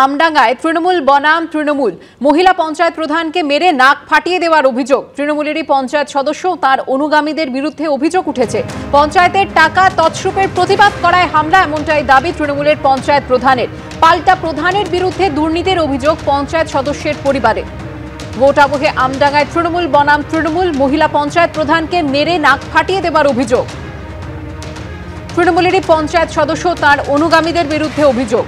আমডাঙ্গায় তৃণমূল বনাম তৃণমূল মহিলা পঞ্চায়েত প্রধানকে মেরে নাক ফাটিয়ে দেওয়ার অভিযোগ। তৃণমূলেরই পঞ্চায়েত সদস্য তার অনুগামীদের বিরুদ্ধে অভিযোগ উঠেছে। পঞ্চায়েতের টাকা তছরূপের প্রতিবাদ করায় হামলা, এমনটাই দাবি তৃণমূলের পঞ্চায়েত প্রধানের। পাল্টা প্রধানের বিরুদ্ধে দুর্নীতির অভিযোগ পঞ্চায়েত সদস্যের পরিবারে। ভোট আবহে আমডাঙ্গায় তৃণমূল বনাম তৃণমূল মহিলা পঞ্চায়েত প্রধানকে মেরে নাক ফাটিয়ে দেওয়ার অভিযোগ। তৃণমূলেরই পঞ্চায়েত সদস্য তার অনুগামীদের বিরুদ্ধে অভিযোগ।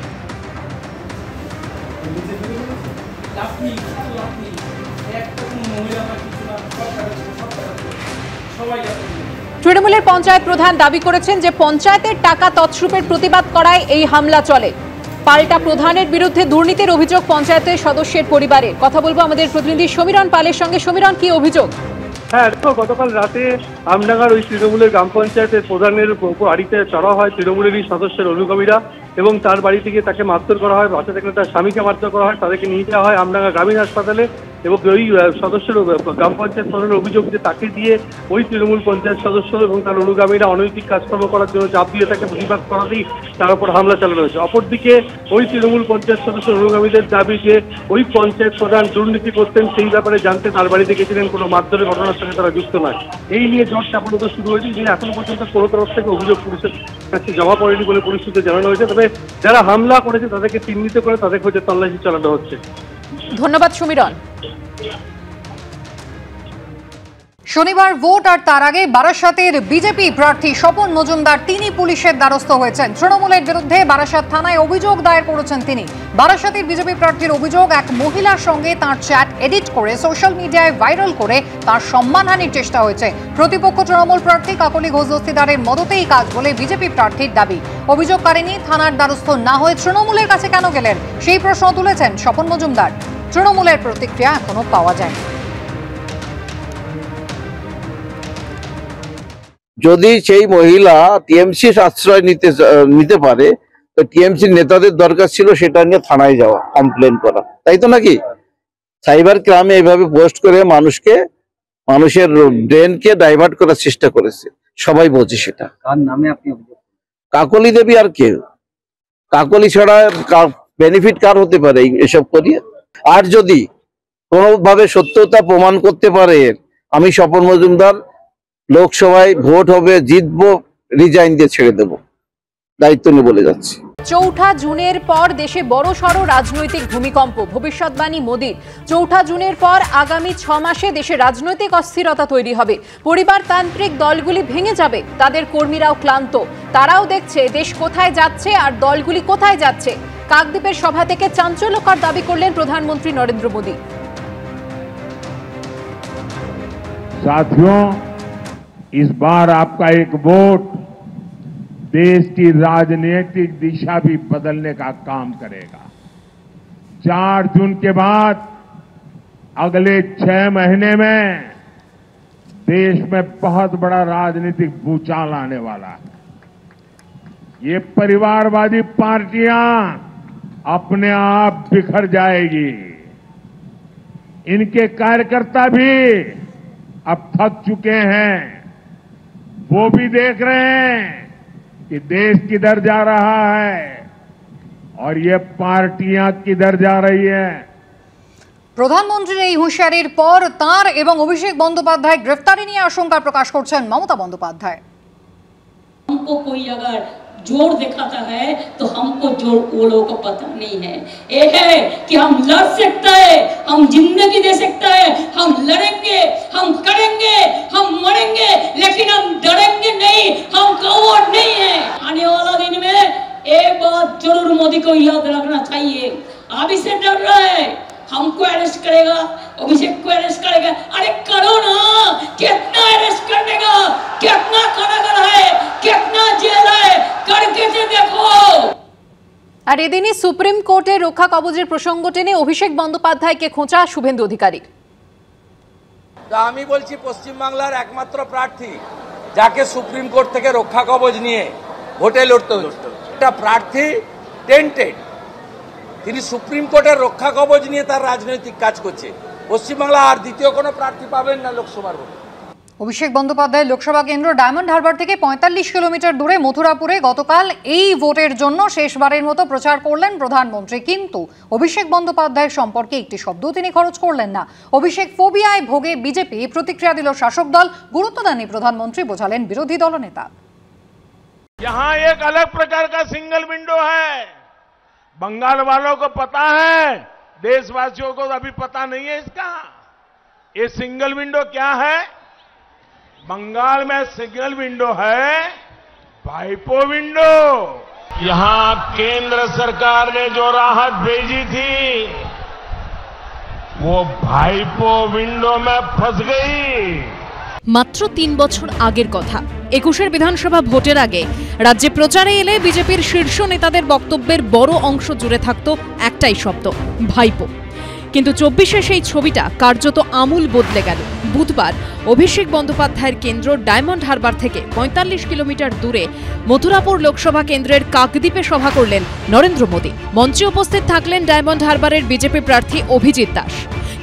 তৃণমূলের পঞ্চায়েত প্রধান দাবি করেছেন যে পঞ্চায়েতের টাকা তছরূপের প্রতিবাদ করায় এই হামলা চলে। পাল্টা প্রধানের বিরুদ্ধে দুর্নীতির অভিযোগ পঞ্চায়েতের সদস্যের পরিবারে। কথা বলবো আমাদের প্রতিনিধি সমীরণ পালের সঙ্গে। সমীরণ, কি অভিযোগ? হ্যাঁ, গতকাল রাতে আমডাঙ্গার ওই তৃণমূলের গ্রাম পঞ্চায়েতের প্রধানের বাড়িতে চড়া হয় তৃণমূলেরই সদস্যের অনুগামীরা এবং তার বাড়ি থেকে তাকে মারধর করা হয়। বাচ্চা থেকে তার স্বামীকে মারধর করা হয়, তাদেরকে নিয়ে যাওয়া হয় আমডাঙ্গা গ্রামীণ হাসপাতালে। এবং ওই সদস্যের গ্রাম পঞ্চায়েত প্রধানের অভিযোগ যে তাকে দিয়ে ওই তৃণমূল পঞ্চায়েত সদস্য এবং তার অনুগামীরা অনৈতিক কাজকর্ম করার জন্য চাপ দিয়ে তাকে প্রতিবাদ করাতেই তার উপর হামলা চালানো হয়েছে। অপরদিকে ওই তৃণমূল পঞ্চায়েত সদস্যের অনুগামীদের দাবি যে ওই পঞ্চায়েত প্রধান দুর্নীতি করতেন, সেই ব্যাপারে জানতে তার বাড়িতে গেছিলেন, কোনো মারধরের ঘটনার সঙ্গে তারা যুক্ত নয়। এই নিয়ে জটটা আপাতত শুরু হয়েছে, যে এখনো পর্যন্ত কোনো তরফ থেকে অভিযোগ পুলিশের কাছে জমা পড়েনি বলে পুলিশ সূত্রে জানানো হয়েছে। তবে যারা হামলা করেছে তাদেরকে চিহ্নিত করে তাদের খোঁজে তল্লাশি চালানো হচ্ছে। ধন্যবাদ সমীরণ। শনিবার ভোট আর তার আগে বারাসাতের বিজেপি প্রার্থী স্বপন মজুমদার তিনি পুলিশের দ্বারস্থ হয়েছেন। তৃণমূলের বিরুদ্ধে বারাসাত থানায় অভিযোগ দায়ের করেছেন তিনি। বারাসাতের বিজেপি প্রার্থীর অভিযোগ, এক মহিলার সঙ্গে তার চ্যাট এডিট করে সোশ্যাল মিডিয়ায় ভাইরাল করে তার সম্মানহানির চেষ্টা হয়েছে। প্রতিপক্ষ তৃণমূল প্রার্থী কাকলি ঘোষ দস্তিদারের মদতেই কাজ বলে বিজেপি প্রার্থীর দাবি। অভিযোগকারিনী থানার দ্বারস্থ না হয়ে তৃণমূলের কাছে কেন গেলেন, সেই প্রশ্ন তুলেছেন স্বপন মজুমদার। তৃণমূলের প্রতিক্রিয়া এখনো পাওয়া যায়নি। যদি সেই মহিলা টিএমসি আশ্রয় নিতে পারে, তো টিএমসি নেতাদের দরকার ছিল সেটা নিয়ে থানায় যাওয়া, কমপ্লেন করা, তাই তো নাকি? সাইবার ক্রাইমে এইভাবে পোস্ট করে মানুষের ব্রেনকে ডাইভার্ট করার চেষ্টা করেছে, সবাই বলছে সেটা। কার নামে আপনি অভিযোগ? কাকলি দেবী, আর কে? কাকলি ছাড়া বেনিফিট কার হতে পারে এসব করিয়ে? আর যদি কোনোভাবে সত্যতা প্রমাণ করতে পারে, আমি স্বপন মজুমদার লোকসভায় ভোট হবে, জিতবো, রিজাইন দিয়ে ছেড়ে দেব, দায়িত্ব নিয়ে বলে যাচ্ছি। ৪ঠা জুনের পর দেশে বড়সড় রাজনৈতিক ভূমিকম্প, ভবিষ্যৎবাণী মোদির। ৪ঠা জুনের পর আগামী ৬ মাসে দেশে রাজনৈতিক অস্থিরতা তৈরি হবে। পরিবারতান্ত্রিক দলগুলি ভেঙে যাবে, তাদের কর্মীরাও ক্লান্ত। তারাও দেখছে দেশ কোথায় যাচ্ছে আর দলগুলি কোথায় যাচ্ছে। কাকদ্বীপের সভা থেকে চাঞ্চল্যকর দাবি করলেন প্রধানমন্ত্রী নরেন্দ্র মোদী। साथियों, इस बार आपका एक वोट देश की राजनीतिक दिशा भी बदलने का काम करेगा। 4 जून के बाद अगले 6 महीने में देश में बहुत बड़ा राजनीतिक भूचाल आने वाला है। ये परिवारवादी पार्टियां अपने आप बिखर जाएगी। इनके कार्यकर्ता भी अब थक चुके हैं, वो भी देख रहे हैं कि देश किधर जा रहा है और ये पार्टियां किधर जा रही है। প্রধানমন্ত্রীর এই হুঁশিয়ারির পর তাঁর এবং অভিষেক বন্দ্যোপাধ্যায় গ্রেফতারি নিয়ে আশঙ্কা প্রকাশ করছেন মমতা বন্দ্যোপাধ্যায়। हमको कोई अगर जोर दिखाता है तो हमको जोर वो लोगों को पता नहीं है। ये है कि हम लड़ सकते हैं, हम जिंदगी दे सकते हैं, हम लड़ेंगे, हम करेंगे, हम मरेंगे, लेकिन हम डरेंगे नहीं, हम कौवा नहीं है। आने वाला दिन में एक बात जरूर मोदी को याद रखना चाहिए, अभी से डर रहा है, हमको अरेस्ट करेगा, अभिषेक को अरेस्ट करेगा। अरे करो ना, कितना अरेस्ट करने का, कितना कारागार है, कितना जेल है, करके तो देखो। আর এদিনই সুপ্রিম কোর্টের রক্ষা কবচের প্রসঙ্গ টেনে অভিষেক বন্দ্যোপাধ্যায়কে খোঁচা শুভেন্দু অধিকারী। তা আমি বলছি, পশ্চিমবাংলার একমাত্র প্রার্থী যাকে সুপ্রিম কোর্ট থেকে রক্ষা কবচ নিয়ে ভোটে লড়তে হচ্ছে, একটা প্রার্থী টেন্টেড, তিনি সুপ্রিম কোর্টের রক্ষা কবচ নিয়ে তার রাজনৈতিক কাজ করছে। পশ্চিমবাংলা আর দ্বিতীয় কোনো প্রার্থী পাবেন না লোকসভার ভোটে। অভিষেক বন্দ্যোপাধ্যায় লোকসভা কেন্দ্র ডায়মন্ড হারবার থেকে ৪৫ কিলোমিটার দূরে মথুরাপুরে গতকাল এই ভোটের জন্য শেষবারের মতো প্রচার করলেন প্রধানমন্ত্রী। কিন্তু অভিষেক বন্দ্যোপাধ্যায়ের সম্পর্কে একটি শব্দও তিনি খরচ করলেন না। অভিষেক ফোবিয়ায় ভোগে বিজেপি, প্রতিক্রিয়া দিল শাসক দল। গুরুত্ব দেননি প্রধানমন্ত্রী, বোঝালেন বিরোধী দলনেতা। यहाँ एक अलग प्रकार का सिंगल विंडो है। बंगाल वालों को पता है, देशवासियों को अभी पता नहीं है इसका। ये सिंगल विंडो क्या है? बंगाल में सिंगल विंडो है भाइपो विंडो। यहां केंद्र सरकार ने जो राहत भेजी थी वो भाइपो विंडो में फंस गई। মাত্র ৩ বছর আগের কথা, ২১ বিধানসভা ভোটের আগে রাজ্যে প্রচারে এলে বিজেপির শীর্ষ নেতাদের বক্তব্যের বড় অংশ জুড়ে থাকতো একটাই শব্দ, ভাইপো। কিন্তু ২৪-এ সেই ছবিটা কার্যত আমূল বদলে গেল। বুধবার অভিষেক বন্দ্যোপাধ্যায়ের কেন্দ্র ডায়মন্ড হারবার থেকে ৪৫ কিলোমিটার দূরে মথুরাপুর লোকসভা কেন্দ্রের কাকদ্বীপে সভা করলেন নরেন্দ্র মোদী। মঞ্চে উপস্থিত থাকলেন ডায়মন্ড হারবারের বিজেপি প্রার্থী অভিজিৎ দাস।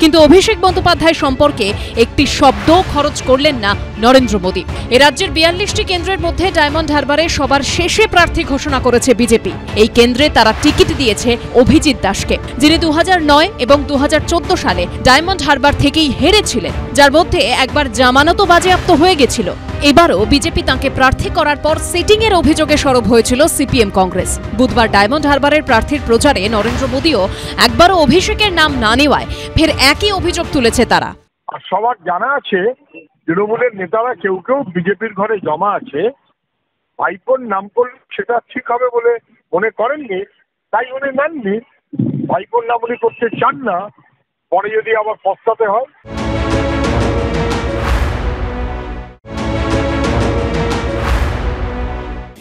কিন্তু অভিষেক বন্দ্যোপাধ্যায় সম্পর্কে একটি শব্দও খরচ করলেন না নরেন্দ্র মোদী। এ রাজ্যের ৪২টি কেন্দ্রের মধ্যে ডায়মন্ড হারবারে সবার শেষে প্রার্থী ঘোষণা করেছে বিজেপি। এই কেন্দ্রে তারা টিকিট দিয়েছে অভিজিৎ দাসকে, যিনি ২০০৯ এবং ২০১৪ সালে ডায়মন্ড হারবার থেকেই হেরেছিলেন, যার মধ্যে একবার জামানতও বাজেয়াপ্ত হয়ে গেছিল। এবারও বিজেপি তাঁকে প্রার্থী করার পর সিটিংয়ের অভিযোগে সরব হয়েছিল সিপিএম কংগ্রেস। বুধবার ডায়মন্ড হারবারের প্রার্থীর প্রচারে নরেন্দ্র মোদীও একবারও অভিষেকের নাম না নেওয়ায় ফের একই অভিযোগ তুলেছে তারা। সবার জানা আছে তৃণমূলের নেতারা কেউ কেউ বিজেপির ঘরে জমা আছে, ভাইপোর নাম করলে সেটা ঠিক হবে বলে মনে করেননি, তাই উনি নেননি। ভাইপোর নাম উনি করতে চান না, পরে যদি আবার পস্তাতে হয়।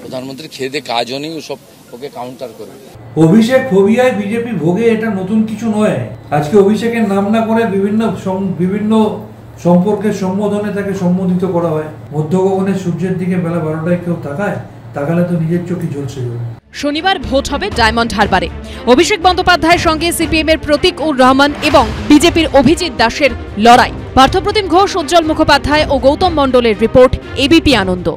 প্রধানমন্ত্রী খেয়ে দিয়ে কাজও নেই, ওসব ওকে কাউন্টার করবে। অভিষেক ফোবিয়ায় বিজেপি ভোগে, এটা নতুন কিছু নয়। আজকে অভিষেকের নাম না করে বিভিন্ন সম্পর্কের সম্বোধনে তাকে সম্বোধিত করা হয়। মধ্য গগনের সূর্যের দিকে বেলা 12টায় কেউ তাকালে তো নিজের চোখে ঝলসে যাবে। শনিবার ভোট হবে ডায়মন্ড হারবারে। অভিষেক বন্দ্যোপাধ্যায়ের সঙ্গে সিপিএম এর প্রতীক উর রহমান এবং বিজেপির অভিজিৎ দাসের লড়াই। পার্থপ্রতিম ঘোষ, উজ্জ্বল মুখোপাধ্যায় ও গৌতম মণ্ডলের রিপোর্ট, এবিপি আনন্দ।